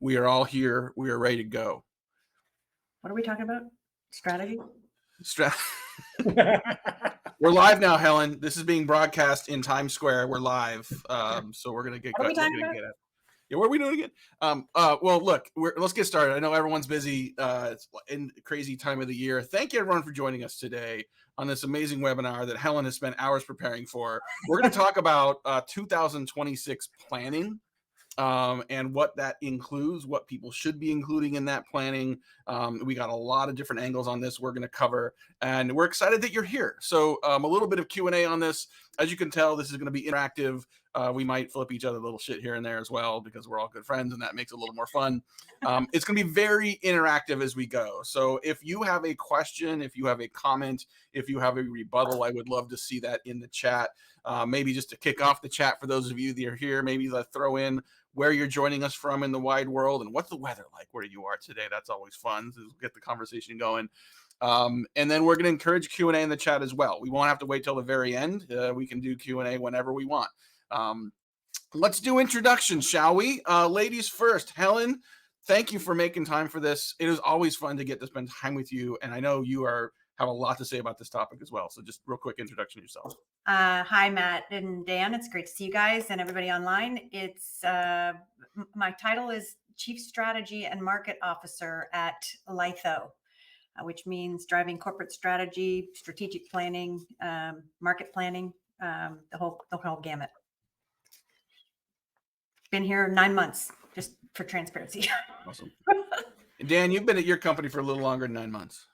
We are all here. We are ready to go. What are we talking about? Strategy? We're live now, Helen. This is being broadcast in Times Square. We're live. So we're going to get... What are we talking about? Yeah, what are we doing again? Well, look, let's get started. I know everyone's busy. It's in crazy time of the year. Thank you, everyone, for joining us today on this amazing webinar that Helen has spent hours preparing for. We're going to talk about 2026 planning and what that includes, what people should be including in that planning. We got a lot of different angles on this we're going to cover, and we're excited that you're here. So a little bit of Q&A on this. As you can tell, this is going to be interactive. We might flip each other a little shit here and there as well because we're all good friends, and that makes it a little more fun. It's going to be very interactive as we go. So if you have a question, if you have a comment, if you have a rebuttal, I would love to see that in the chat. Maybe just to kick off the chat for those of you that are here, maybe let's throw in where you're joining us from in the wide world and what's the weather like where you are today. That's always fun to get the conversation going. And then we're going to encourage Q&A in the chat as well. We won't have to wait till the very end. We can do Q&A whenever we want. Let's do introductions, shall we? Ladies first. Helen, thank you for making time for this. It is always fun to get to spend time with you, and I know you have a lot to say about this topic as well. So just real quick introduction yourself. Hi, Matt and Dan. It's great to see you guys and everybody online. It's my title is Chief Strategy and Market Officer at Lytho, which means driving corporate strategy, strategic planning, market planning, the whole gamut. Been here 9 months, just for transparency. Awesome. And Dan, you've been at your company for a little longer than 9 months.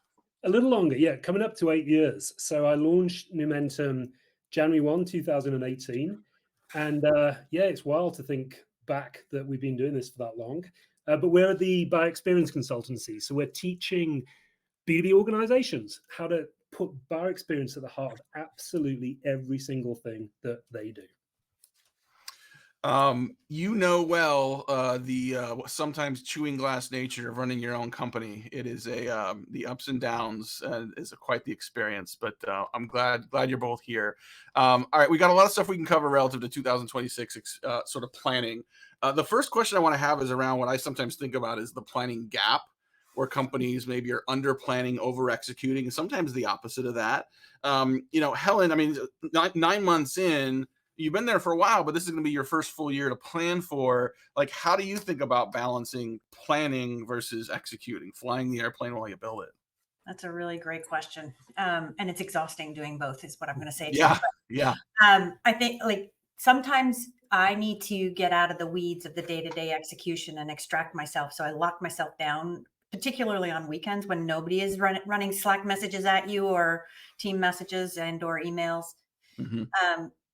A little longer, yeah, coming up to 8 years. So I launched Numentum January 1, 2018. And yeah, it's wild to think back that we've been doing this for that long. But we're the buyer experience consultancy. So we're teaching B2B organizations how to put buyer experience at the heart of absolutely every single thing that they do. You know well the sometimes chewing glass nature of running your own company. It is the ups and downs is quite the experience. But I'm glad you're both here. All right, we got a lot of stuff we can cover relative to 2026 sort of planning. The first question I want to have is around what I sometimes think about is the planning gap, where companies maybe are under planning, over executing, and sometimes the opposite of that. Helen, I mean, 9 months in. You've been there for a while, but this is going to be your first full year to plan for. Like, how do you think about balancing planning versus executing, flying the airplane while you build it? That's a really great question. And it's exhausting doing both is what I'm going to say. Yeah. I think like sometimes I need to get out of the weeds of the day-to-day execution and extract myself. So I lock myself down, particularly on weekends when nobody is running Slack messages at you or team messages and or emails. Mm-hmm.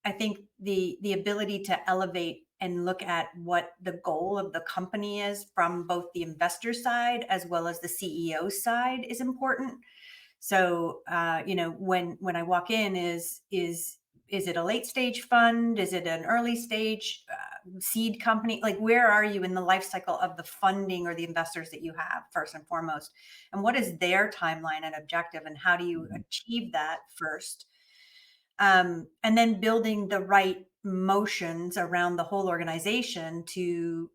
I think the ability to elevate and look at what the goal of the company is from both the investor side as well as the CEO side is important. So, when I walk in, is it a late stage fund? Is it an early stage seed company? Like, where are you in the life cycle of the funding or the investors that you have, first and foremost? And what is their timeline and objective, and how do you achieve that first? And then building the right motions around the whole organization to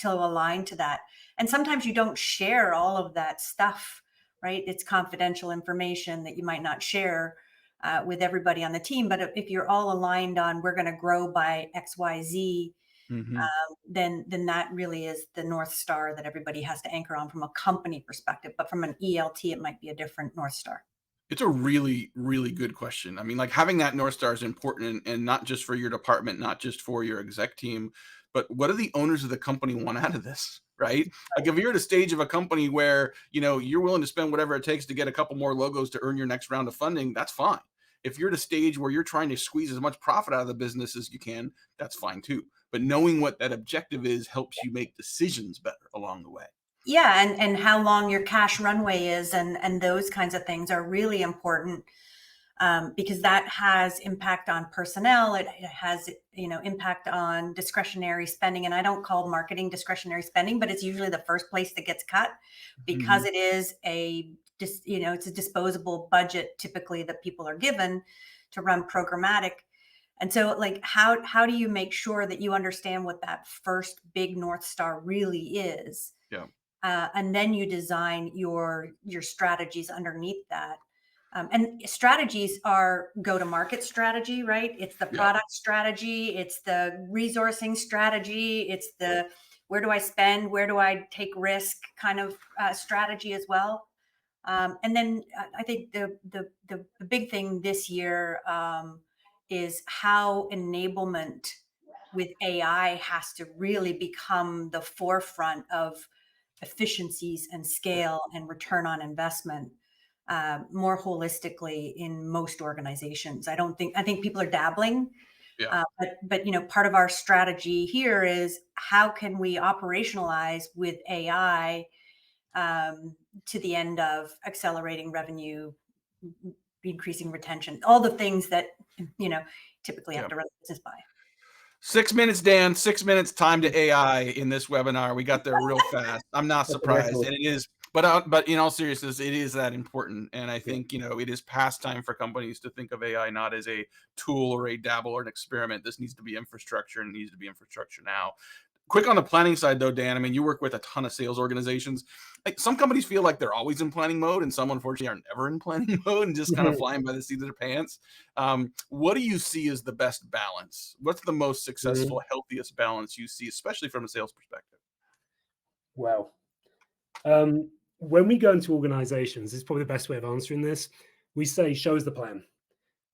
align to that. And sometimes you don't share all of that stuff, right? It's confidential information that you might not share with everybody on the team. But if you're all aligned on we're going to grow by X, Y, Z, Mm-hmm. then that really is the North Star that everybody has to anchor on from a company perspective. But from an ELT, it might be a different North Star. It's a really, really good question. I mean, like, having that North Star is important, and not just for your department, not just for your exec team, but what do the owners of the company want out of this, right? Like, if you're at a stage of a company where, you're willing to spend whatever it takes to get a couple more logos to earn your next round of funding, that's fine. If you're at a stage where you're trying to squeeze as much profit out of the business as you can, that's fine too. But knowing what that objective is helps you make decisions better along the way. Yeah, and how long your cash runway is and those kinds of things are really important because that has impact on personnel. It has impact on discretionary spending. And I don't call marketing discretionary spending, but it's usually the first place that gets cut because it is it's a disposable budget typically that people are given to run programmatic. And so like, how do you make sure that you understand what that first big North Star really is? Yeah. And then you design your strategies underneath that. And strategies are go-to-market strategy, right? It's the Yeah. product strategy, it's the resourcing strategy, it's the where do I spend, where do I take risk kind of strategy as well. And then I think the big thing this year is how enablement with AI has to really become the forefront of efficiencies and scale and return on investment more holistically in most organizations. I think people are dabbling, Yeah. but part of our strategy here is how can we operationalize with AI to the end of accelerating revenue, increasing retention, all the things that typically have Yeah. to run the business by. 6 minutes, Dan. 6 minutes time to AI in this webinar. We got there real fast. I'm not That's a surprised, record. and it is. But in all seriousness, it is that important, and I think it is past time for companies to think of AI not as a tool or a dabble or an experiment. This needs to be infrastructure, and it needs to be infrastructure now. Quick on the planning side, though, Dan. I mean, you work with a ton of sales organizations. Like, some companies feel like they're always in planning mode, and some, unfortunately, are never in planning mode and just kind of flying by the seat of their pants. What do you see as the best balance? What's the most successful, healthiest balance you see, especially from a sales perspective? Well, when we go into organizations, this is probably the best way of answering this. We say, show us the plan.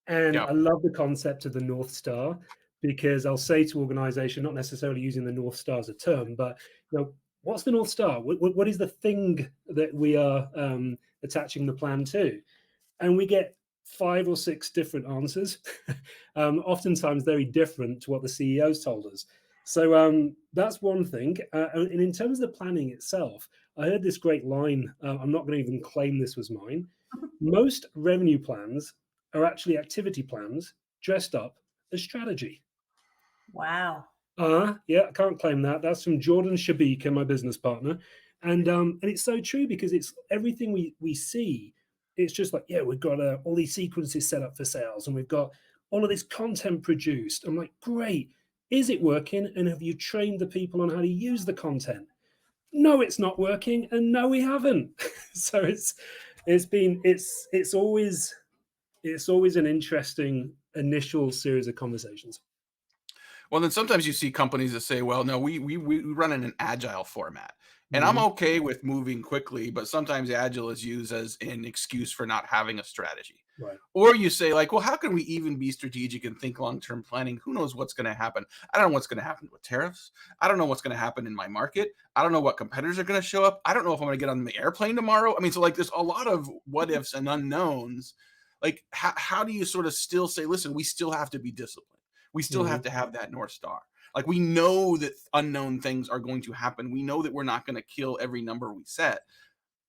And Yeah. I love the concept of the North Star, because I'll say to organization, not necessarily using the North Star as a term, but what's the North Star? What is the thing that we are attaching the plan to? And we get 5 or 6 different answers, oftentimes very different to what the CEOs told us. So that's one thing. And in terms of the planning itself, I heard this great line. I'm not going to even claim this was mine. Most revenue plans are actually activity plans dressed up as strategy. Wow. Yeah, I can't claim that. That's from Jordan Shabika, my business partner. And it's so true, because it's everything we see. It's just like, we've got all these sequences set up for sales, and we've got all of this content produced. I'm like, great. Is it working? And have you trained the people on how to use the content? No, it's not working. And no, we haven't. So it's always an interesting initial series of conversations. Well, then sometimes you see companies that say, well, no, we run in an agile format. And I'm okay with moving quickly, but sometimes agile is used as an excuse for not having a strategy. Right. Or you say, like, well, how can we even be strategic and think long-term planning? Who knows what's going to happen? I don't know what's going to happen with tariffs. I don't know what's going to happen in my market. I don't know what competitors are going to show up. I don't know if I'm going to get on the airplane tomorrow. I mean, so like there's a lot of what ifs and unknowns. Like, how do you sort of still say, listen, we still have to be disciplined. We still have to have that North Star. Like, we know that unknown things are going to happen. We know that we're not going to kill every number we set.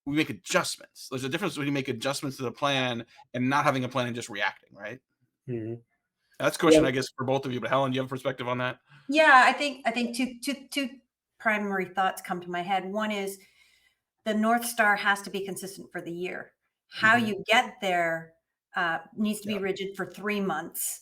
We make adjustments. There's a difference between make adjustments to the plan and not having a plan and just reacting, right? That's a question, I guess, for both of you. But Helen, do you have a perspective on that? Yeah, I think two primary thoughts come to my head. One is the North Star has to be consistent for the year. How you get there needs to be rigid for 3 months.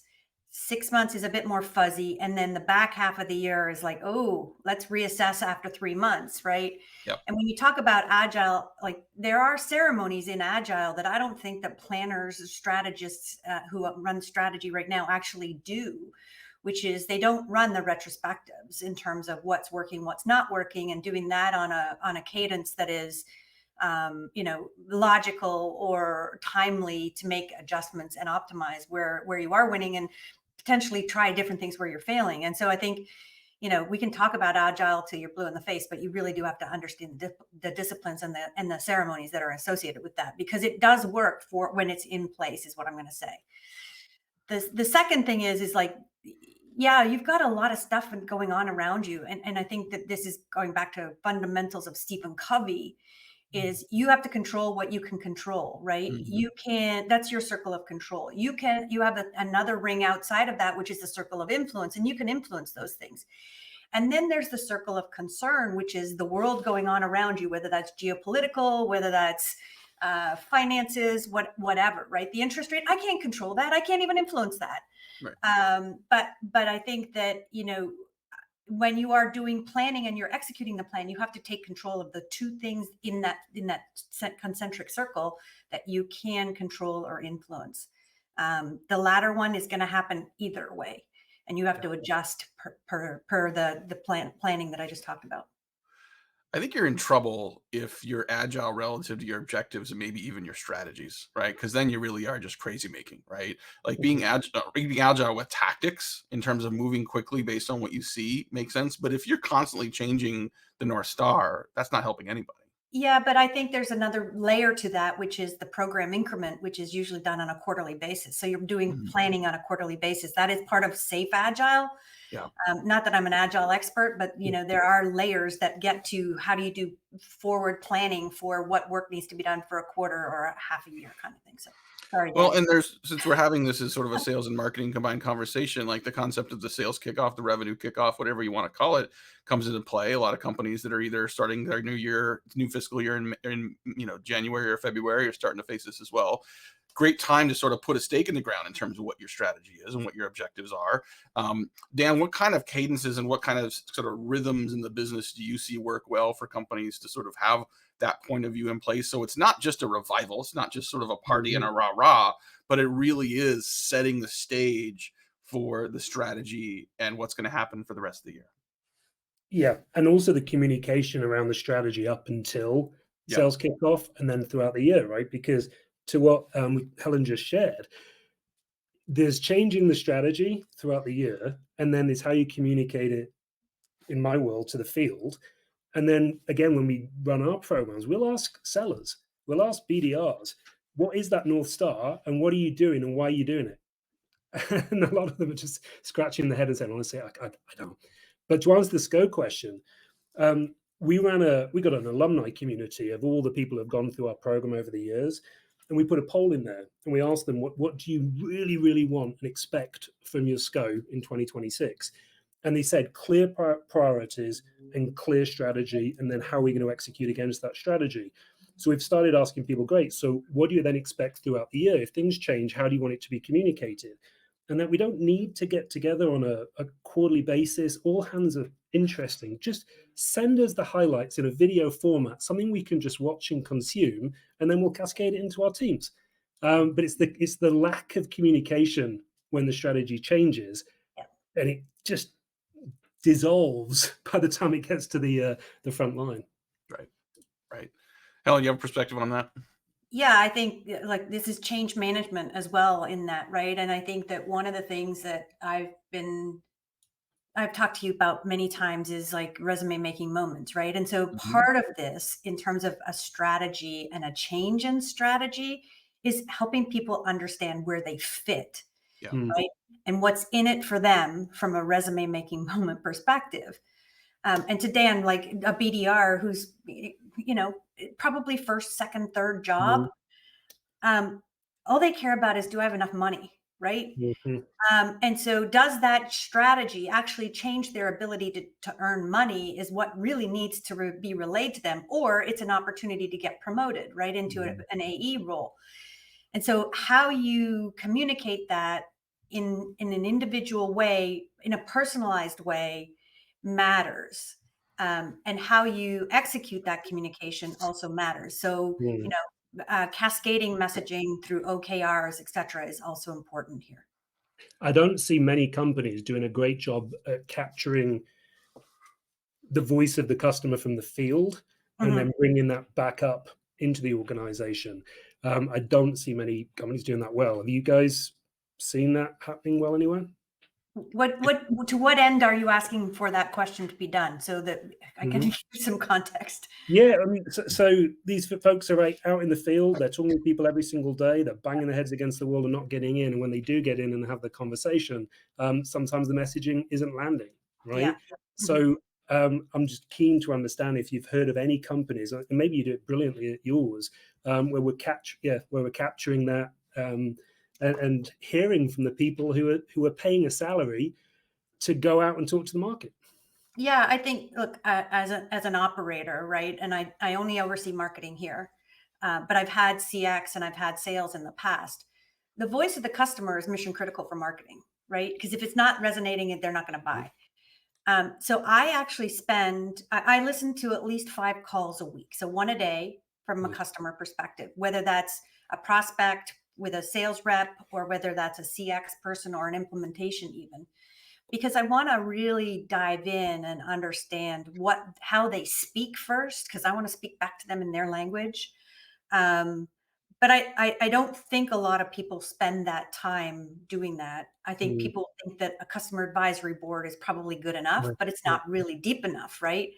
6 months is a bit more fuzzy. And then the back half of the year is like, oh, let's reassess after 3 months, right? Yep. And when you talk about agile, like, there are ceremonies in agile that I don't think that planners, strategists who run strategy right now actually do, which is they don't run the retrospectives in terms of what's working, what's not working, and doing that on a cadence that is logical or timely to make adjustments and optimize where you are winning, and potentially try different things where you're failing. And so I think, we can talk about agile till you're blue in the face, but you really do have to understand the disciplines and the ceremonies that are associated with that, because it does work for when it's in place, is what I'm going to say. The second thing is like, you've got a lot of stuff going on around you. And I think that this is going back to fundamentals of Stephen Covey, is you have to control what you can control, right? You can't, that's your circle of control. You have another ring outside of that, which is the circle of influence, and you can influence those things. And then there's the circle of concern, which is the world going on around you, whether that's geopolitical, whether that's finances, whatever, right? The interest rate, I can't control that. I can't even influence that. Right. But I think that, when you are doing planning and you're executing the plan, you have to take control of the two things in that concentric circle that you can control or influence. The latter one is going to happen either way, and you have to adjust per the planning that I just talked about. I think you're in trouble if you're agile relative to your objectives and maybe even your strategies, right? Because then you really are just crazy making, right? Like being agile with tactics in terms of moving quickly based on what you see makes sense. But if you're constantly changing the North Star, that's not helping anybody. Yeah, but I think there's another layer to that, which is the program increment, which is usually done on a quarterly basis. So you're doing Mhm. planning on a quarterly basis. That is part of safe agile. Yeah. Not that I'm an agile expert, but there are layers that get to how do you do forward planning for what work needs to be done for a quarter or a half a year kind of thing. So sorry, Well, Dan. and since we're having this as sort of a sales and marketing combined conversation, like the concept of the sales kickoff, the revenue kickoff, whatever you want to call it, comes into play. A lot of companies that are either starting their new fiscal year in January or February are starting to face this as well. Great time to sort of put a stake in the ground in terms of what your strategy is and what your objectives are. Dan, what kind of cadences and what kind of sort of rhythms in the business do you see work well for companies to sort of have that point of view in place? So it's not just a revival, it's not just sort of a party and a rah rah, but it really is setting the stage for the strategy and what's going to happen for the rest of the year. Yeah, and also the communication around the strategy up until Yeah. sales kickoff and then throughout the year, right? Because to what Helen just shared, there's changing the strategy throughout the year, and then there's how you communicate it, in my world, to the field. And then again, when we run our programs, we'll ask sellers, we'll ask BDRs, what is that North Star and what are you doing and why are you doing it? And a lot of them are just scratching their head and saying, honestly, I don't. But to answer the SCO question, we got an alumni community of all the people who have gone through our program over the years. And we put a poll in there and we asked them, what do you really, really want and expect from your SCO in 2026? And they said clear priorities and clear strategy, and then how are we going to execute against that strategy? So we've started asking people, great, so what do you then expect throughout the year? If things change, how do you want it to be communicated? And that we don't need to get together on a quarterly basis. All hands are interesting. Just send us the highlights in a video format, something we can just watch and consume, and then we'll cascade it into our teams. But it's the lack of communication when the strategy changes, and it just dissolves by the time it gets to the front line. Right. Helen, you have a perspective on that? Yeah, I think like this is change management as well in that, right? And I think that one of the things that I've talked to you about many times is like resume making moments, right? And so part of this in terms of a strategy and a change in strategy is helping people understand where they fit, right? And what's in it for them from a resume making moment perspective. And to Dan, like a BDR who's, probably first, second, third job, all they care about is, do I have enough money, right? And so does that strategy actually change their ability to earn money is what really needs to be relayed to them, or it's an opportunity to get promoted right into an AE role. And so how you communicate that in an individual way, in a personalized way, matters. And how you execute that communication also matters. So, cascading messaging through OKRs, et cetera, is also important here. I don't see many companies doing a great job at capturing the voice of the customer from the field and then bringing that back up into the organization. I don't see many companies doing that well. Have you guys seen that happening well anywhere? To what end are you asking for that question to be done so that I can give you some context? Yeah, I mean, so these folks are out in the field. They're talking to people every single day. They're banging their heads against the wall and not getting in. And when they do get in and have the conversation, sometimes the messaging isn't landing, right? Yeah. So I'm just keen to understand if you've heard of any companies, and maybe you do it brilliantly at yours, where we're capturing that and hearing from the people who are paying a salary to go out and talk to the market. Yeah, I think, look, as an operator, right, and I only oversee marketing here, but I've had CX and I've had sales in the past. The voice of the customer is mission critical for marketing, right? Because if it's not resonating, they're not going to buy. So I actually I listen to at least 5 calls a week. So one a day from a customer perspective, whether that's a prospect with a sales rep or whether that's a CX person or an implementation even, because I want to really dive in and understand how they speak first, because I want to speak back to them in their language. But I don't think a lot of people spend that time doing that. I think people think that a customer advisory board is probably good enough, but it's not really deep enough, right?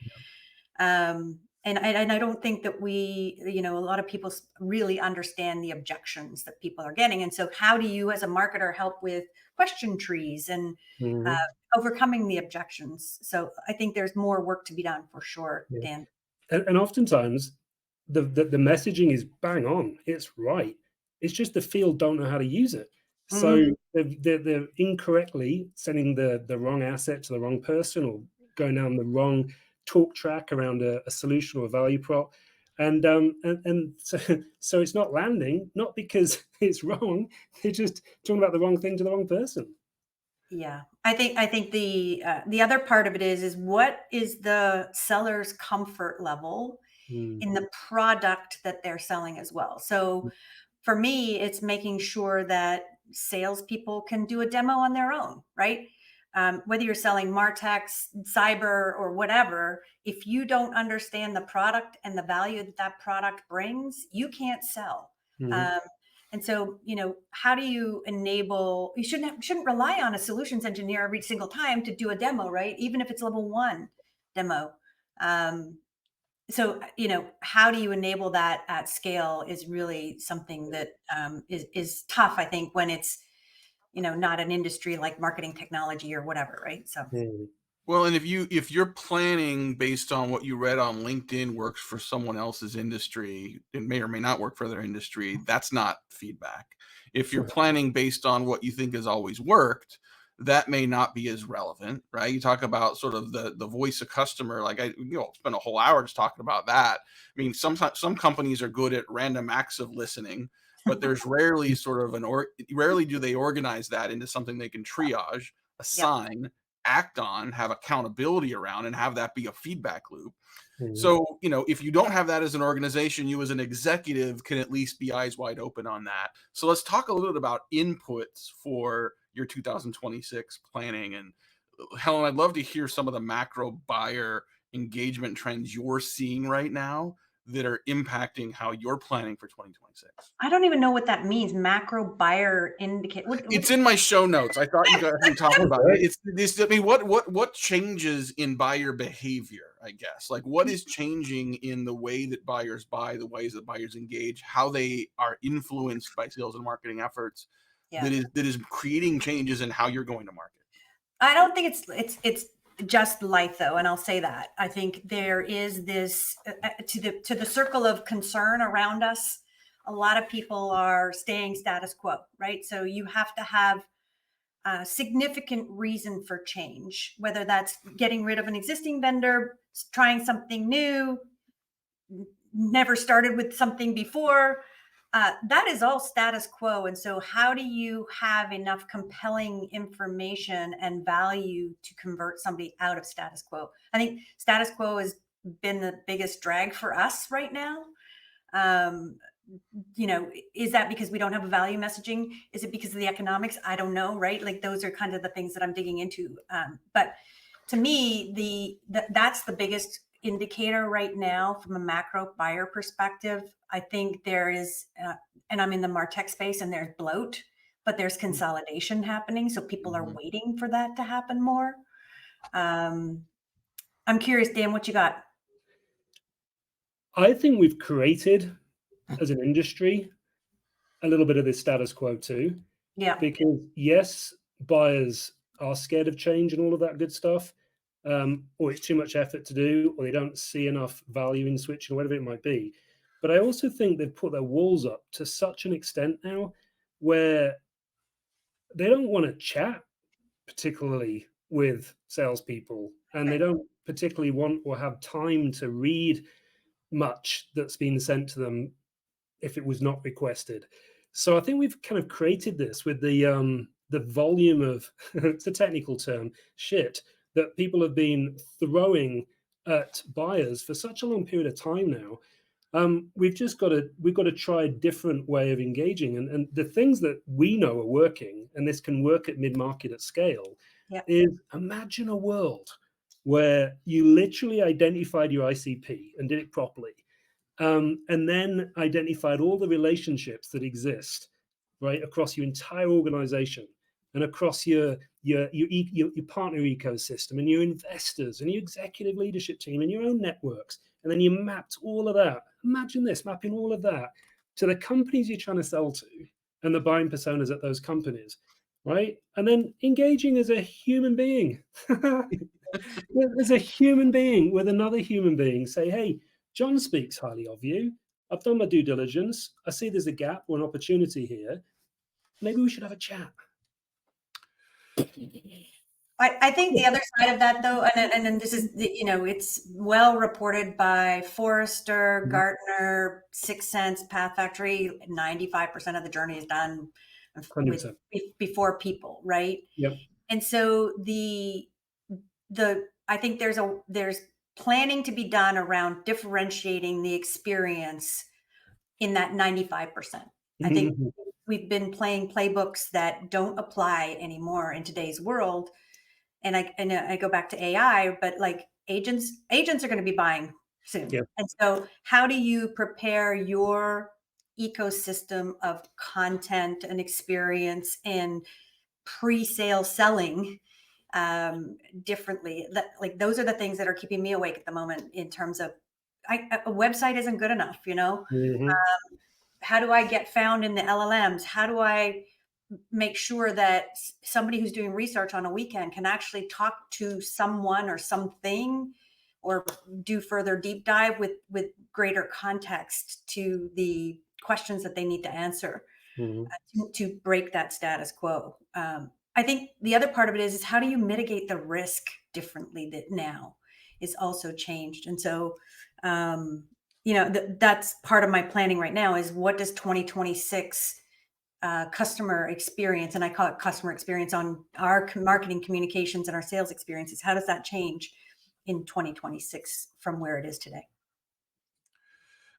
And I don't think that a lot of people really understand the objections that people are getting. And so how do you as a marketer help with question trees and overcoming the objections? So I think there's more work to be done for sure, Dan. And oftentimes the messaging is bang on. It's right. It's just the field don't know how to use it. So they're incorrectly sending the wrong asset to the wrong person or going down the wrong talk track around a solution or a value prop. And so it's not landing, not because it's wrong. They're just talking about the wrong thing to the wrong person. Yeah, I think the other part of it is what is the seller's comfort level in the product that they're selling as well. So for me, it's making sure that salespeople can do a demo on their own, right? Whether you're selling Martech, cyber, or whatever, if you don't understand the product and the value that that product brings, you can't sell. And so, how do you enable? You shouldn't rely on a solutions engineer every single time to do a demo, right? Even if it's level 1 demo. So, how do you enable that at scale is really something that is tough, I think, when it's, not an industry like marketing technology or whatever, right? So, well, and if you're planning based on what you read on LinkedIn works for someone else's industry, it may or may not work for their industry. That's not feedback. If you're planning based on what you think has always worked, that may not be as relevant, right? You talk about sort of the voice of customer, like I spent a whole hour just talking about that. I mean, some companies are good at random acts of listening, but there's rarely rarely do they organize that into something they can triage, assign, act on, have accountability around, and have that be a feedback loop. So, if you don't have that as an organization, you as an executive can at least be eyes wide open on that. So let's talk a little bit about inputs for your 2026 planning. And Helen, I'd love to hear some of the macro buyer engagement trends you're seeing right now that are impacting how you're planning for 2026. I don't even know what that means. Macro buyer indicate. It's in my show notes. I thought you guys were talking about it. It's this. I mean, what changes in buyer behavior? I guess, like, what is changing in the way that buyers buy, the ways that buyers engage, how they are influenced by sales and marketing efforts. That is creating changes in how you're going to market. I don't think it's just Lytho, and I'll say that. I think there is this to the circle of concern around us. A lot of people are staying status quo, right? So you have to have a significant reason for change, whether that's getting rid of an existing vendor, trying something new, never started with something before. That is all status quo. And so how do you have enough compelling information and value to convert somebody out of status quo? I think status quo has been the biggest drag for us right now. Is that because we don't have a value messaging? Is it because of the economics? I don't know, right? Like, those are kind of the things that I'm digging into. But to me, that's the biggest indicator right now from a macro buyer perspective. I think there is, and I'm in the MarTech space, and there's bloat, but there's consolidation happening. So people are waiting for that to happen more. I'm curious, Dan, what you got? I think we've created, as an industry, a little bit of this status quo too. Yeah. Because yes, buyers are scared of change and all of that good stuff, or it's too much effort to do, or they don't see enough value in switching, or whatever it might be. But I also think they've put their walls up to such an extent now where they don't want to chat particularly with salespeople, and they don't particularly want or have time to read much that's been sent to them if it was not requested. So I think we've kind of created this with the the volume of, it's a technical term, shit that people have been throwing at buyers for such a long period of time now. We've got to try a different way of engaging, and the things that we know are working, and this can work at mid-market at scale, is imagine a world where you literally identified your ICP and did it properly, and then identified all the relationships that exist right across your entire organization and across your partner ecosystem and your investors and your executive leadership team and your own networks. And then you mapped all of that. Imagine this, mapping all of that to the companies you're trying to sell to and the buying personas at those companies, right? And then engaging as a human being. As a human being with another human being, say, hey, John speaks highly of you. I've done my due diligence. I see there's a gap or an opportunity here. Maybe we should have a chat. I think the other side of that, though, and then this is, it's well reported by Forrester, Gartner, Sixth Sense, Path Factory. 95% of the journey is done before people, right? Yep. And so I think there's planning to be done around differentiating the experience in that 95%. I think we've been playing playbooks that don't apply anymore in today's world. And I go back to AI, but like agents are going to be buying soon. Yep. And so how do you prepare your ecosystem of content and experience and pre-sale selling differently? Like those are the things that are keeping me awake at the moment in terms of a website isn't good enough, how do I get found in the LLMs? How do I make sure that somebody who's doing research on a weekend can actually talk to someone or something or do further deep dive with greater context to the questions that they need to answer to break that status quo? I think the other part of it is how do you mitigate the risk differently that now is also changed. And so, that's part of my planning right now is what does 2026 customer experience, and I call it customer experience on our marketing communications and our sales experiences. How does that change in 2026 from where it is today?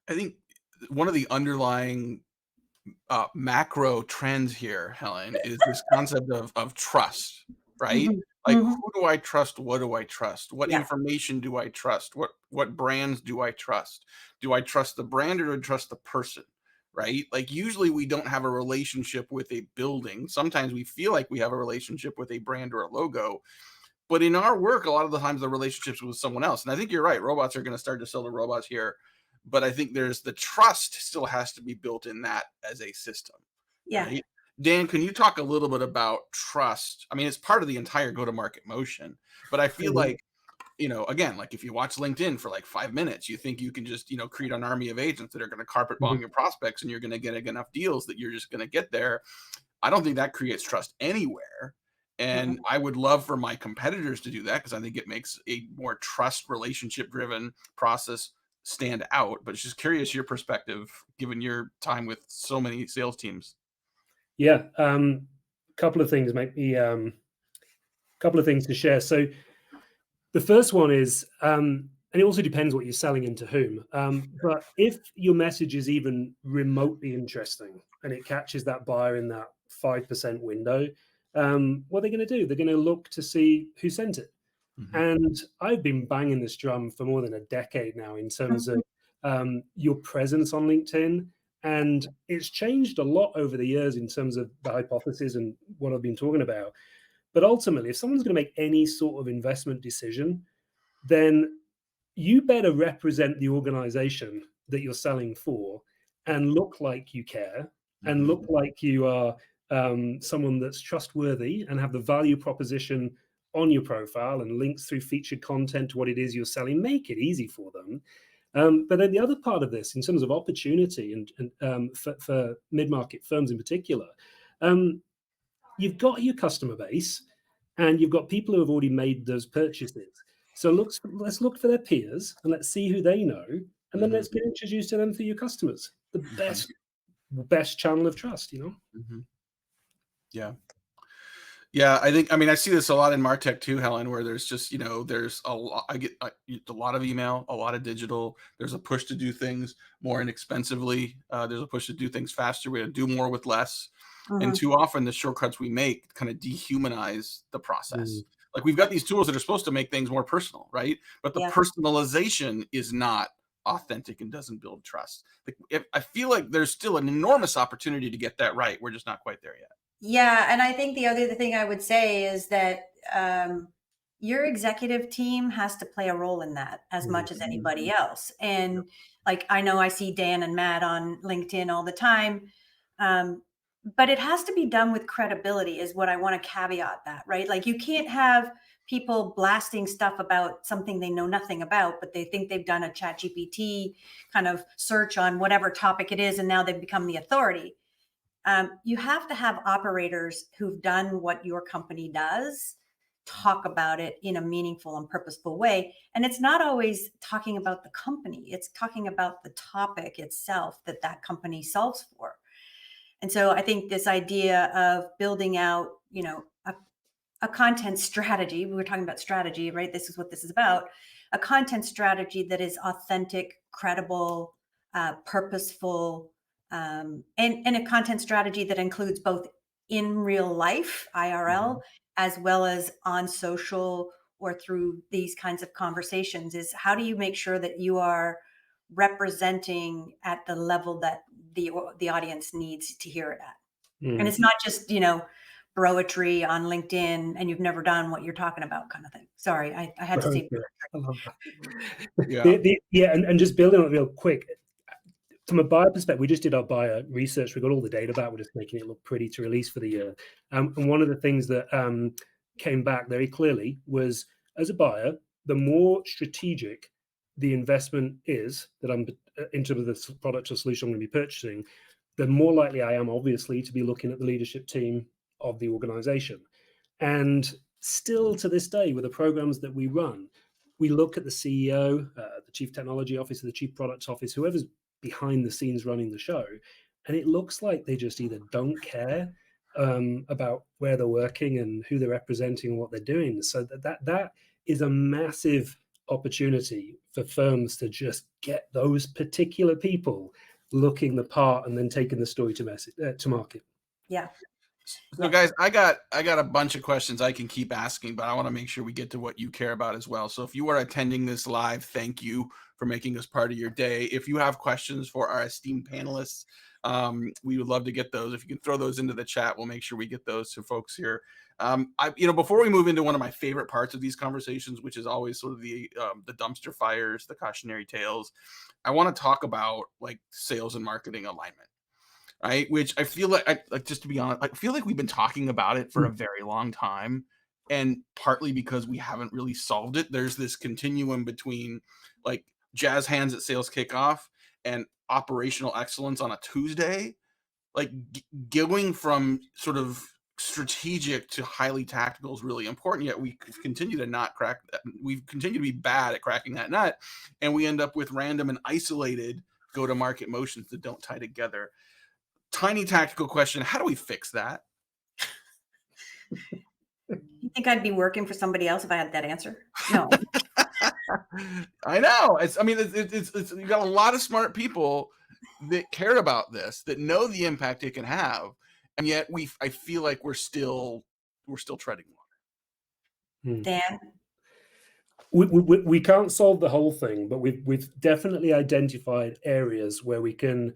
I think one of the underlying macro trends here, Helen, is this concept of trust, right? Like, who do I trust? What do I trust? What information do I trust? What brands do I trust? Do I trust the brand or do I trust the person? Right? Like usually we don't have a relationship with a building. Sometimes we feel like we have a relationship with a brand or a logo. But in our work, a lot of the times the relationships with someone else. And I think you're right. Robots are going to start to sell the robots here. But I think there's the trust still has to be built in that as a system. Yeah. Right? Dan, can you talk a little bit about trust? I mean, it's part of the entire go-to-market motion, but I feel like, again, like if you watch LinkedIn for like 5 minutes, you think you can just, create an army of agents that are going to carpet bomb your prospects and you're going to get enough deals that you're just going to get there. I don't think that creates trust anywhere. And I would love for my competitors to do that because I think it makes a more trust relationship driven process stand out. But just curious your perspective, given your time with so many sales teams. Yeah, couple of things couple of things to share. So the first one is, and it also depends what you're selling into whom. But if your message is even remotely interesting and it catches that buyer in that 5% window, what are they going to do? They're going to look to see who sent it. And I've been banging this drum for more than a decade now in terms of your presence on LinkedIn. And it's changed a lot over the years in terms of the hypothesis and what I've been talking about. But ultimately, if someone's going to make any sort of investment decision, then you better represent the organization that you're selling for and look like you care and look like you are someone that's trustworthy and have the value proposition on your profile and links through featured content to what it is you're selling. Make it easy for them. But then the other part of this, in terms of opportunity and for mid-market firms in particular, you've got your customer base and you've got people who have already made those purchases. So let's look for their peers and let's see who they know. And then let's get introduced to them through your customers. The best channel of trust, Yeah. Yeah, I mean, I see this a lot in MarTech too, Helen, where there's just, there's a lot, I get a lot of email, a lot of digital. There's a push to do things more inexpensively. There's a push to do things faster. We do more with less. And Mhm. too often the shortcuts we make kind of dehumanize the process. Mm. Like we've got these tools that are supposed to make things more personal, right? But the Yeah. personalization is not authentic and doesn't build trust. Like, I feel like there's still an enormous opportunity to get that right. We're just not quite there yet. Yeah, and I think the other thing I would say is that your executive team has to play a role in that as much as anybody else. And like I know I see Dan and Matt on LinkedIn all the time, but it has to be done with credibility, is what I want to caveat that, right? Like you can't have people blasting stuff about something they know nothing about, but they think they've done a chat GPT kind of search on whatever topic it is, and now they've become the authority. You have to have operators who've done what your company does talk about it in a meaningful and purposeful way. And it's not always talking about the company, it's talking about the topic itself that that company solves for. And so I think this idea of building out, a content strategy, we were talking about strategy, right? This is what this is about. A content strategy that is authentic, credible, purposeful, and a content strategy that includes both in real life, IRL, as well as on social or through these kinds of conversations. Is how do you make sure that you are representing at the level that the audience needs to hear it at? And it's not just, broetry on LinkedIn and you've never done what you're talking about kind of thing. Sorry, I had to say. I love that. Yeah. Yeah, and just building on it real quick, from a buyer perspective, we just did our buyer research. We got all the data back. We're just making it look pretty to release for the year. And one of the things that came back very clearly was, as a buyer, the more strategic the investment is that I'm into the product or solution I'm going to be purchasing, the more likely I am, obviously, to be looking at the leadership team of the organization. And still to this day, with the programs that we run, we look at the CEO, the chief technology officer, the chief product officer, whoever's behind the scenes running the show, and it looks like they just either don't care about where they're working and who they're representing and what they're doing. So that is a massive opportunity for firms to just get those particular people looking the part and then taking the story to market. Yeah. So guys, I got a bunch of questions I can keep asking, but I want to make sure we get to what you care about as well. So if you are attending this live, thank you for making us part of your day. If you have questions for our esteemed panelists, we would love to get those. If you can throw those into the chat, we'll make sure we get those to folks here. Before we move into one of my favorite parts of these conversations, which is always sort of the dumpster fires, the cautionary tales, I want to talk about like sales and marketing alignment. Right, which I feel like just to be honest, I feel like we've been talking about it for a very long time, and partly because we haven't really solved it. There's this continuum between like jazz hands at sales kickoff and operational excellence on a Tuesday, like going from sort of strategic to highly tactical is really important. Yet we continue to not crack that. We continue to be bad at cracking that nut, and we end up with random and isolated go-to-market motions that don't tie together. Tiny tactical question: how do we fix that? You think I'd be working for somebody else if I had that answer? No. I know. It's you got a lot of smart people that cared about this, that know the impact it can have, and yet I feel like we're still treading water. Dan? We can't solve the whole thing, but we've definitely identified areas where we can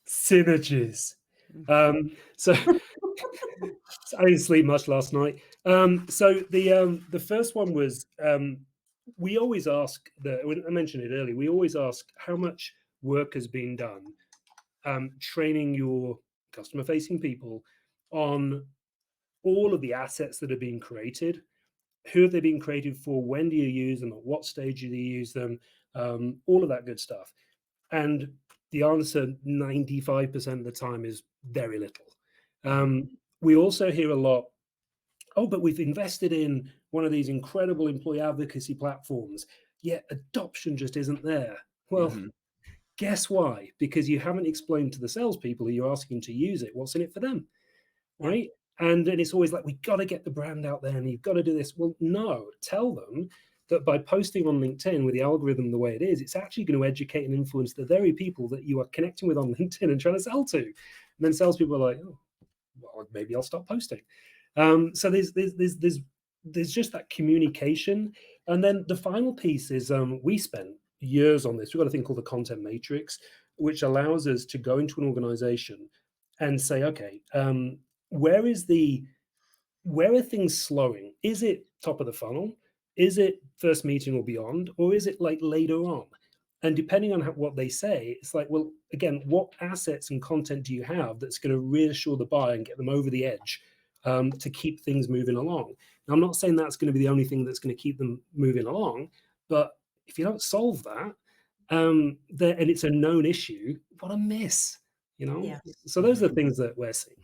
synergies. So I didn't sleep much last night. So the first one was we always ask I mentioned it earlier. We always ask how much work has been done training your customer-facing people on all of the assets that are being created. Who have they been created for? When do you use them? At what stage do you use them? All of that good stuff. And the answer 95% of the time is very little. We also hear a lot, but we've invested in one of these incredible employee advocacy platforms, yet adoption just isn't there. Well, guess why? Because you haven't explained to the salespeople who you're asking to use it what's in it for them, right? And then it's always like, we got to get the brand out there and you've got to do this. Well, no, tell them that by posting on LinkedIn with the algorithm the way it is, it's actually going to educate and influence the very people that you are connecting with on LinkedIn and trying to sell to. And then salespeople are like, oh, well, maybe I'll stop posting. So there's just that communication. And then the final piece is we spent years on this. We've got a thing called the content matrix, which allows us to go into an organization and say, okay, where are things slowing? Is it top of the funnel? Is it first meeting or beyond? Or is it like later on? And depending on what they say, it's like, well, again, what assets and content do you have that's going to reassure the buyer and get them over the edge to keep things moving along? Now, I'm not saying that's going to be the only thing that's going to keep them moving along, but if you don't solve that, and it's a known issue, what a miss, you know? Yeah. So those are the things that we're seeing.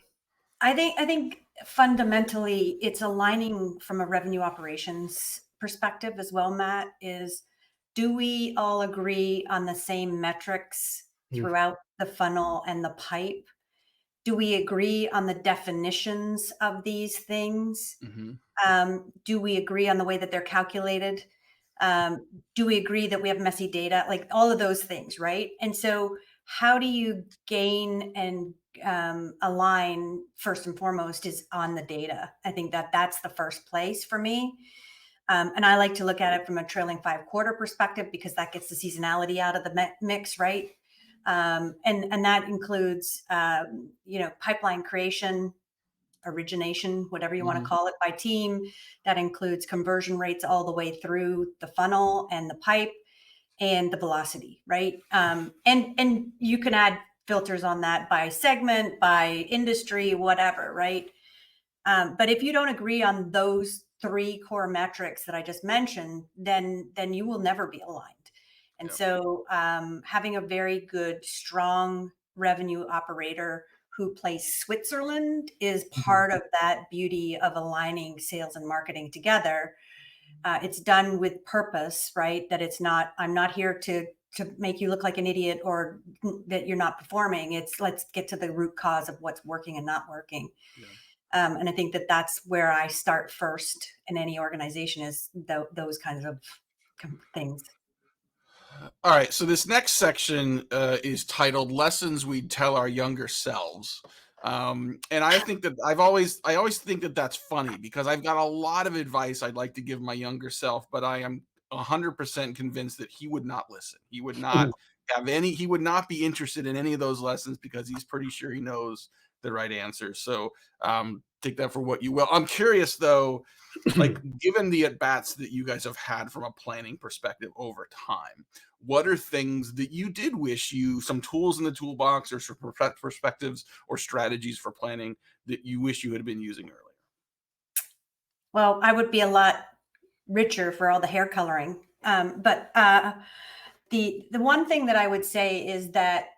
I think fundamentally it's aligning from a revenue operations perspective as well, Matt, is do we all agree on the same metrics throughout the funnel and the pipe? Do we agree on the definitions of these things? Do we agree on the way that they're calculated? Do we agree that we have messy data? Like all of those things, right? And so how do you gain and align first and foremost is on the data. I think that that's the first place for me. And I like to look at it from a trailing 5-quarter perspective because that gets the seasonality out of the mix, right? And that includes, pipeline creation, origination, whatever you want to call it, by team. That includes conversion rates all the way through the funnel and the pipe and the velocity, right? And you can add filters on that by segment, by industry, whatever, right? But if you don't agree on those 3 core metrics that I just mentioned, then you will never be aligned. And so having a very good, strong revenue operator who plays Switzerland is part of that beauty of aligning sales and marketing together. It's done with purpose, right? That it's not, I'm not here to make you look like an idiot or that you're not performing. It's let's get to the root cause of what's working and not working. And I think that that's where I start first in any organization is those kinds of things. All right, so this next section is titled "Lessons We'd Tell Our Younger Selves," and I think that I always think that that's funny because I've got a lot of advice I'd like to give my younger self, but I am 100% convinced that he would not listen. He would not have any. He would not be interested in any of those lessons because he's pretty sure he knows the right answer. So take that for what you will. I'm curious though, like given the at-bats that you guys have had from a planning perspective over time, what are things that you did wish some tools in the toolbox or some perspectives or strategies for planning that you wish you had been using earlier? Well, I would be a lot richer for all the hair coloring. But the one thing that I would say is that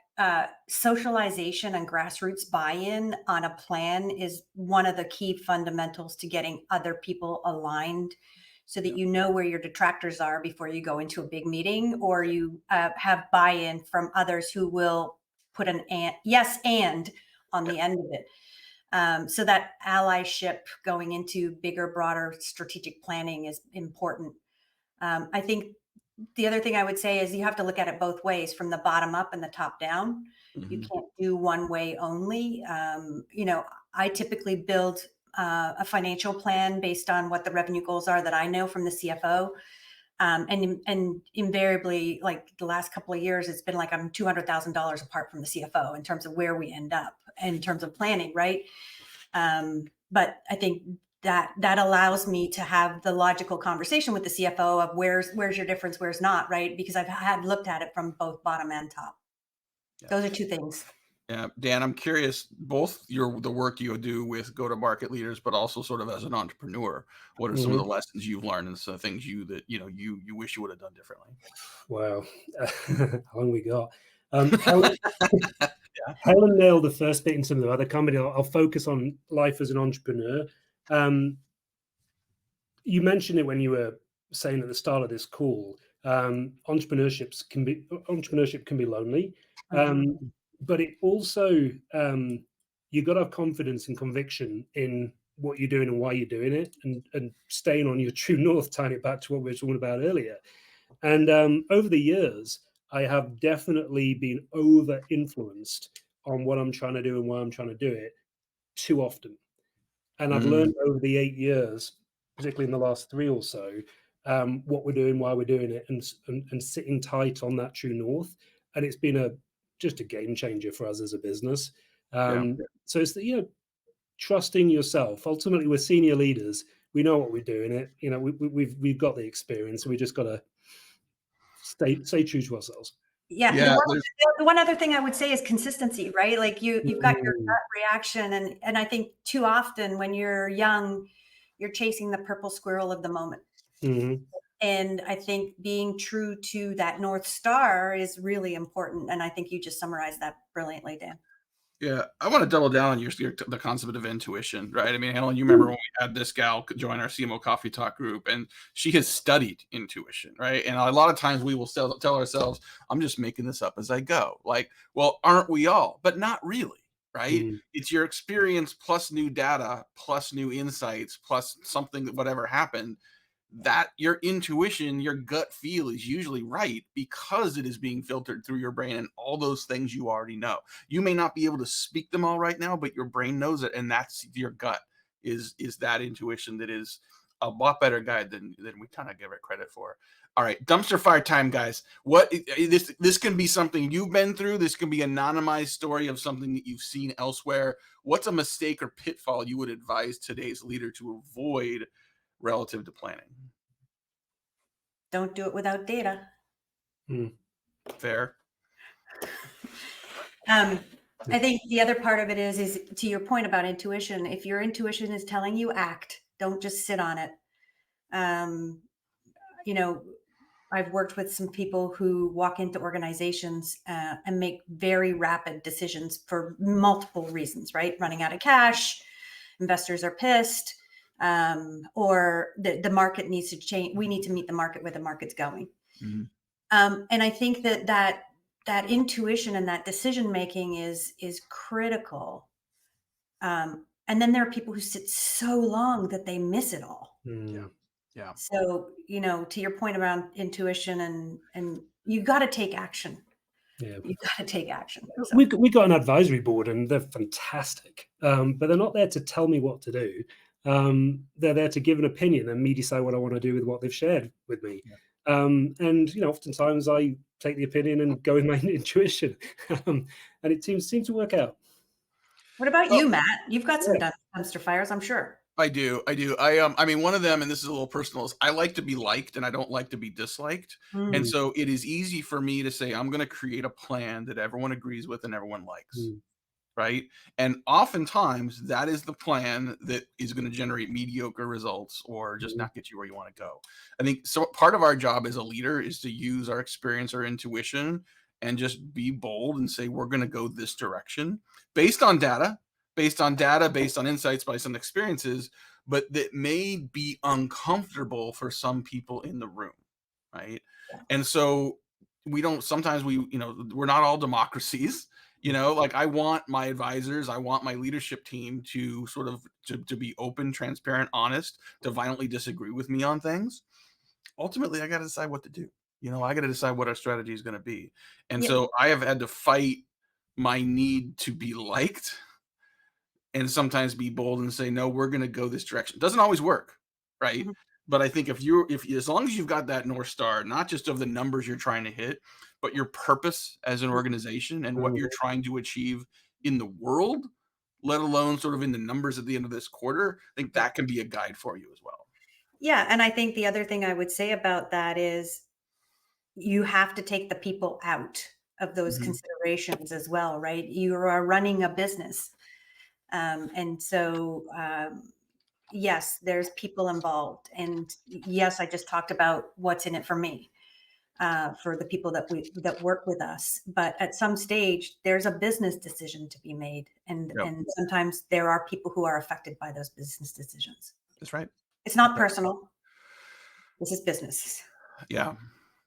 socialization and grassroots buy-in on a plan is one of the key fundamentals to getting other people aligned so that you know where your detractors are before you go into a big meeting, or you have buy-in from others who will put an yes and on the end of it. So that allyship going into bigger, broader strategic planning is important. I think the other thing I would say is you have to look at it both ways, from the bottom up and the top down. You can't do one way only. I typically build a financial plan based on what the revenue goals are that I know from the CFO. And invariably, like the last couple of years, it's been like I'm $200,000 apart from the CFO in terms of where we end up in terms of planning, right? But I think that allows me to have the logical conversation with the CFO of where's your difference, where's not, right? Because I've had looked at it from both bottom and top. Those are 2 things. Yeah, Dan, I'm curious, both the work you do with go-to-market leaders, but also sort of as an entrepreneur, what are some of the lessons you've learned and some things you wish you would have done differently? Wow, how long we got? Helen nailed the first bit in some of the other comedy. I'll focus on life as an entrepreneur. You mentioned it when you were saying at the start of this call. Entrepreneurship can be lonely, but it also you've got to have confidence and conviction in what you're doing and why you're doing it, and staying on your true north, tying it back to what we were talking about earlier. And over the years, I have definitely been over influenced on what I'm trying to do and why I'm trying to do it too often. And I've learned over the 8 years, particularly in the last 3 or so, what we're doing, why we're doing it, and sitting tight on that true north. And it's been just a game changer for us as a business. Yeah. So it's trusting yourself. Ultimately, we're senior leaders. We know what we're doing. We've got the experience. We just got to stay true to ourselves. Yeah. Yeah, The one other thing I would say is consistency, right? Like you've got your gut reaction. And I think too often when you're young, you're chasing the purple squirrel of the moment. Mm-hmm. And I think being true to that North Star is really important. And I think you just summarized that brilliantly, Dan. Yeah, I want to double down on the concept of intuition, right? I mean, Helen, you remember when we had this gal join our CMO Coffee Talk group, and she has studied intuition, right? And a lot of times we will tell ourselves, "I'm just making this up as I go." Like, well, aren't we all? But not really, right? Mm-hmm. It's your experience plus new data plus new insights plus something that whatever happened, that your intuition, your gut feel is usually right because it is being filtered through your brain and all those things you already know. You may not be able to speak them all right now, but your brain knows it, and that's your gut is that intuition that is a lot better guide than we kind of give it credit for. All right, dumpster fire time, guys. What this can be something you've been through. This can be an anonymized story of something that you've seen elsewhere. What's a mistake or pitfall you would advise today's leader to avoid relative to planning? Don't do it without data. Fair. I think the other part of it is to your point about intuition. If your intuition is telling you act, don't just sit on it. I've worked with some people who walk into organizations and make very rapid decisions for multiple reasons, right? Running out of cash, investors are pissed, or the market needs to change. We need to meet the market where the market's going. Mm-hmm. And I think that intuition and that decision making is critical. And then there are people who sit so long that they miss it all. Yeah. So, to your point around intuition and you got to take action. Yeah. You got to take action. So. We got an advisory board and they're fantastic, but they're not there to tell me what to do. They're there to give an opinion and me decide what I want to do with what they've shared with me. Yeah. And oftentimes I take the opinion and go with my intuition, and it seems to work out. What about you, Matt? You've got some dumpster fires, I'm sure. I do. I mean, one of them, and this is a little personal, is I like to be liked and I don't like to be disliked. And so it is easy for me to say, I'm going to create a plan that everyone agrees with and everyone likes. Right. And oftentimes that is the plan that is going to generate mediocre results or just not get you where you want to go. I think so. Part of our job as a leader is to use our experience or intuition and just be bold and say, we're going to go this direction based on data, based on insights, based on experiences, but that may be uncomfortable for some people in the room. Right. And so sometimes we're not all democracies. Like I want my advisors, I want my leadership team to sort of to be open, transparent, honest, to violently disagree with me on things. Ultimately, I got to decide what to do. I got to decide what our strategy is going to be. And so I have had to fight my need to be liked and sometimes be bold and say, no, we're going to go this direction. It doesn't always work. Right. Mm-hmm. But I think if as long as you've got that North Star, not just of the numbers you're trying to hit, but your purpose as an organization and what you're trying to achieve in the world, let alone sort of in the numbers at the end of this quarter, I think that can be a guide for you as well. Yeah. And I think the other thing I would say about that is you have to take the people out of those considerations as well, right? You are running a business. And so, yes, there's people involved. And yes, I just talked about what's in it for me, for the people that work with us. But at some stage, there's a business decision to be made. And sometimes there are people who are affected by those business decisions. That's right. It's not personal. This is business. Yeah.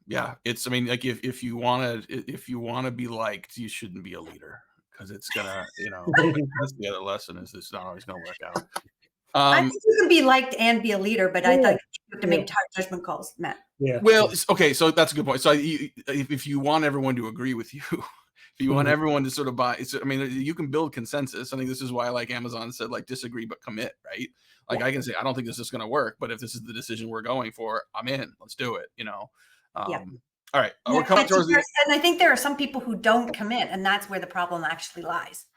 Yeah. Like if you want to be liked, you shouldn't be a leader. because it's gonna, that's the other lesson is it's not always gonna work out. I think you can be liked and be a leader, but I think you have to make hard judgment calls, Matt. Yeah. Well, okay, so that's a good point. So if you want everyone to agree with you, if you want everyone to sort of buy, I mean, you can build consensus. I think this is why, like Amazon said, like disagree but commit, right? Like I can say I don't think this is going to work, but if this is the decision we're going for, I'm in. Let's do it. Yeah. All right, we're coming towards the. And I think there are some people who don't commit, and that's where the problem actually lies.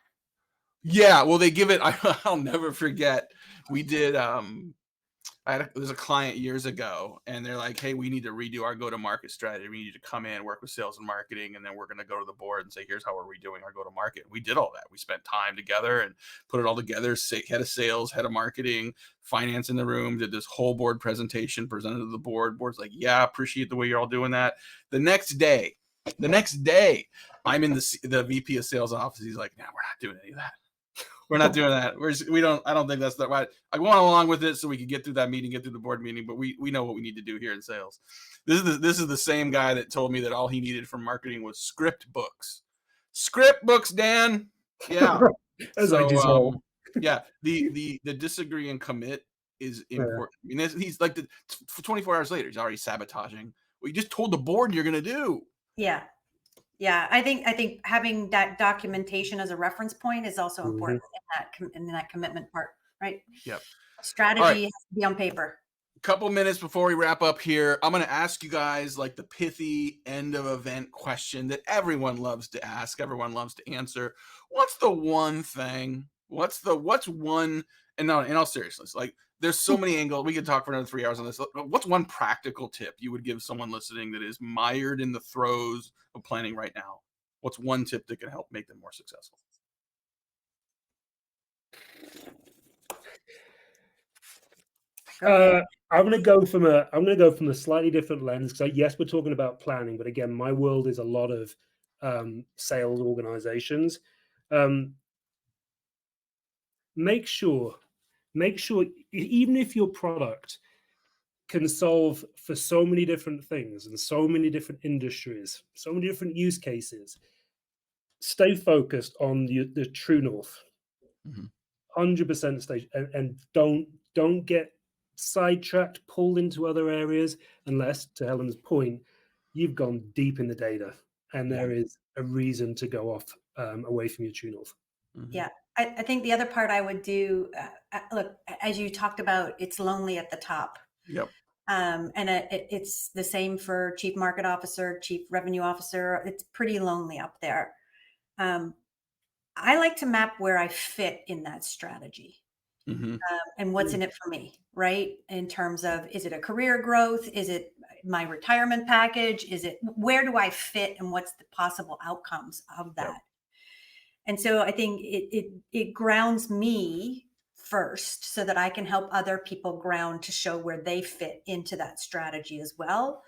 Yeah, well, they give it. I'll never forget. We did. There's a client years ago, and they're like, "Hey, we need to redo our go-to-market strategy. We need you to come in, work with sales and marketing, and then we're going to go to the board and say, here's how we're redoing our go-to-market." We did all that. We spent time together and put it all together. Head of sales, head of marketing, finance in the room, did this whole board presentation, presented to the board. Board's like, "Yeah, appreciate the way you're all doing that." The next day, I'm in the VP of sales office. He's like, "No, we're not doing any of that. We're not doing that. I don't think that's the right." I went along with it so we could get through that meeting, get through the board meeting, but we know what we need to do here in sales. This is the same guy that told me that all he needed from marketing was script books. Script books, Dan. Yeah. So, yeah, the disagree and commit is important. I mean, he's like for 24 hours later, he's already sabotaging what you just told the board you're going to do. Yeah. Yeah, I think having that documentation as a reference point is also important in that commitment part, right? Yep. Strategy has to be on paper. Couple minutes before we wrap up here, I'm going to ask you guys like the pithy end of event question that everyone loves to ask, everyone loves to answer. What's the one thing? What's one? And no, in all seriousness, like there's so many angles. We could talk for another 3 hours on this. What's one practical tip you would give someone listening that is mired in the throes of planning right now? What's one tip that can help make them more successful? I'm going to go from a slightly different lens because yes, we're talking about planning, but again, my world is a lot of sales organizations. Make sure, even if your product can solve for so many different things and so many different industries, so many different use cases, stay focused on the true north. 100% stay, and don't get sidetracked, pulled into other areas, unless, to Helen's point, you've gone deep in the data and there is a reason to go off away from your true north. Yeah, I think the other part I would do, look, as you talked about, it's lonely at the top. Yep. And it's the same for chief market officer, chief revenue officer. It's pretty lonely up there. I like to map where I fit in that strategy. And what's in it for me, right? In terms of, is it a career growth? Is it my retirement package? Where do I fit and what's the possible outcomes of that? Yep. And so I think it grounds me first so that I can help other people ground to show where they fit into that strategy as well.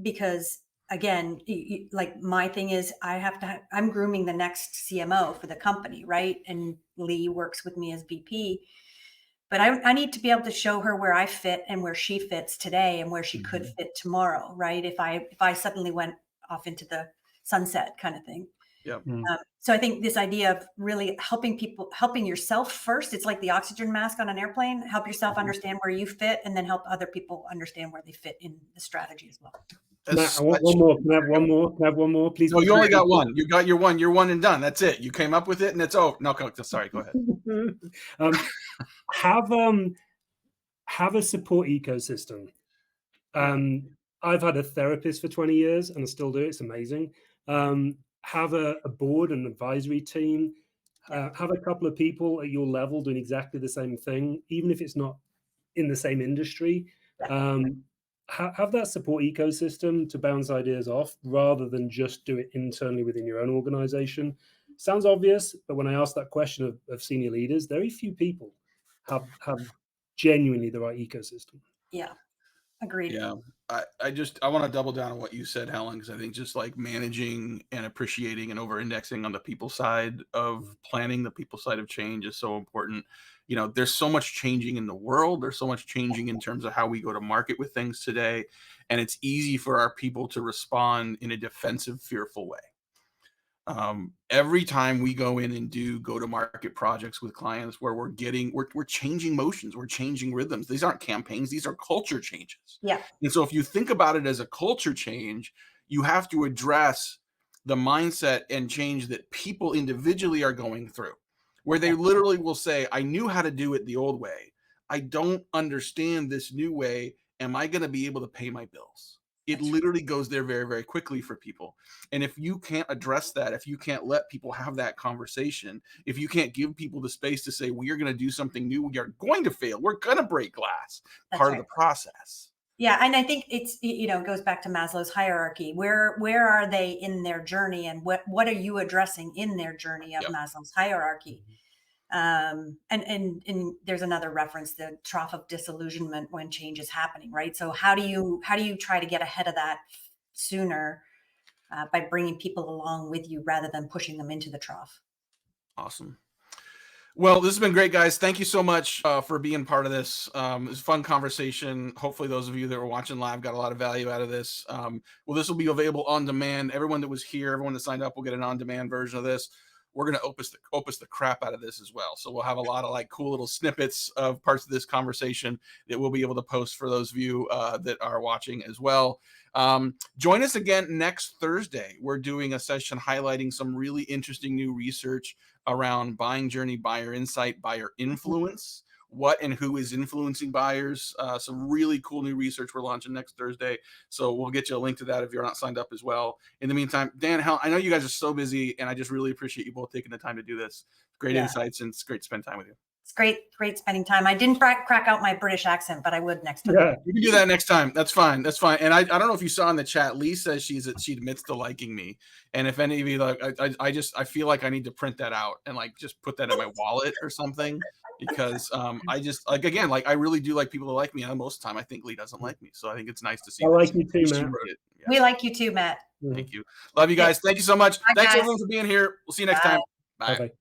Because again, like my thing is I'm grooming the next CMO for the company, right? And Lee works with me as VP, but I need to be able to show her where I fit and where she fits today and where she could fit tomorrow, right? If I suddenly went off into the sunset kind of thing. Yep. So I think this idea of really helping yourself first, it's like the oxygen mask on an airplane, help yourself understand where you fit and then help other people understand where they fit in the strategy as well. Matt, I want one more. Can I have one more, please? No, you only got one. You got your one. You're one and done. That's it. You came up with it and it's over. No, sorry, go ahead. Have a support ecosystem. I've had a therapist for 20 years and I still do. It's amazing. Have a board and advisory team. Have a couple of people at your level doing exactly the same thing, even if it's not in the same industry. Have that support ecosystem to bounce ideas off rather than just do it internally within your own organization. Sounds obvious, but when I ask that question of senior leaders, very few people have genuinely the right ecosystem. Yeah, agreed. Yeah, I want to double down on what you said, Helen, because I think just like managing and appreciating and over-indexing on the people side of planning, the people side of change is so important. There's so much changing in the world. There's so much changing in terms of how we go to market with things today. And it's easy for our people to respond in a defensive, fearful way. Every time we go in and do go-to-market projects with clients where we're changing motions, we're changing rhythms. These aren't campaigns, these are culture changes. Yeah. And so if you think about it as a culture change, you have to address the mindset and change that people individually are going through, where they literally will say, I knew how to do it the old way. I don't understand this new way. Am I going to be able to pay my bills? It literally goes there very, very quickly for people. And if you can't address that, if you can't let people have that conversation, if you can't give people the space to say, we are going to do something new, we are going to fail, we're going to break glass, part of the process. Yeah. And I think it's, it goes back to Maslow's hierarchy. Where are they in their journey, and what are you addressing in their journey of Maslow's hierarchy? And there's another reference, the trough of disillusionment when change is happening, right? So how do you try to get ahead of that sooner by bringing people along with you rather than pushing them into the trough? Awesome. Well, this has been great, guys. Thank you so much for being part of this. It was a fun conversation. Hopefully those of you that were watching live got a lot of value out of this. Well, this will be available on demand. Everyone that was here, everyone that signed up will get an on-demand version of this. We're going to opus the crap out of this as well. So we'll have a lot of like cool little snippets of parts of this conversation that we'll be able to post for those of you that are watching as well. Join us again next Thursday. We're doing a session highlighting some really interesting new research around buying journey, buyer insight, buyer influence. What and who is influencing buyers. Some really cool new research we're launching next Thursday. So we'll get you a link to that if you're not signed up as well. In the meantime, Dan, Helen, I know you guys are so busy, and I just really appreciate you both taking the time to do this. Great insights, and it's great to spend time with you. It's great spending time. I didn't crack out my British accent, but I would next time. Yeah, you can do that next time. That's fine. That's fine. And I don't know if you saw in the chat, Lee says she admits to liking me. And if any of you like, I feel like I need to print that out and like just put that in my wallet or something, because I just I really do like people to like me. And most of the time I think Lee doesn't like me. So I think it's nice to see. I like you too, Matt. Yeah. We like you too, Matt. Thank you. Love you guys. Thank you so much. Bye, Thanks guys. everyone for being here. We'll see you next time. Bye. Bye-bye.